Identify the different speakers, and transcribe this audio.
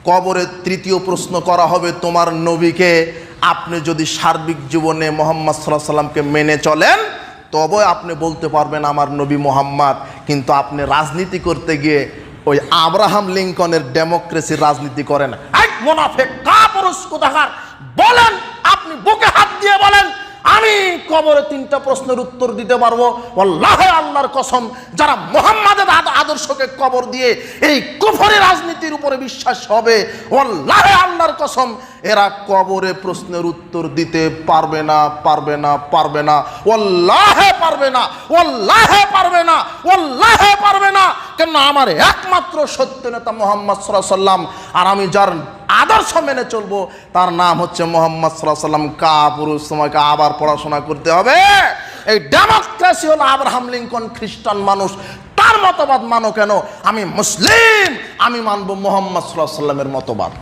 Speaker 1: কবরে তৃতীয় প্রশ্ন করা হবে তোমার নবীকে। আপনি যদি সার্বিক জীবনে মুহাম্মদ সাল্লাল্লাহু আলাইহি সাল্লামকে মেনে চলেন তবে আপনি বলতে পারবেন আমার নবী মুহাম্মদ। কিন্তু আপনি রাজনীতি করতে গিয়ে ওই আব্রাহাম লিঙ্কনের ডেমোক্রেসির রাজনীতি করেন। এই মুনাফিক কাপুরুষ কোথাকার, বলেন, আপনি বুকে হাত দিয়ে বলেন আমি কবরে তিনটা প্রশ্নের উত্তর দিতে পারবো। আল্লাহে, আল্লাহর কসম, যারা মুহাম্মাদের আদর্শকে কবর দিয়ে এই কুফরি রাজনীতির উপরে বিশ্বাস হবে, আল্লাহে, আল্লাহর কসম, এরা কবরে প্রশ্নের উত্তর দিতে পারবে না, পারবে না, পারবে না, আল্লাহে পারবে না, আল্লাহে পারবে না, আল্লাহে পারবে না। কেন? আমার একমাত্র সত্য নেতা মুহাম্মদ সাল্লাল্লাহু আলাইহি সাল্লাম, আর আমি যার আদর্শ মেনে চলবো তার নাম হচ্ছে মুহাম্মদ সাল্লাল্লাহু আলাইহি সাল্লাম। কাপুরুষ, তোমাকে আবার পড়াশোনা করতে হবে। এই ডেমোক্রেসি হলো আব্রাহাম লিঙ্কন খ্রিস্টান মানুষ, তার মতবাদ মানো কেন? আমি মুসলিম, আমি মানবো মুহাম্মদ সাল্লাল্লাহু আলাইহি সাল্লামের মতবাদ।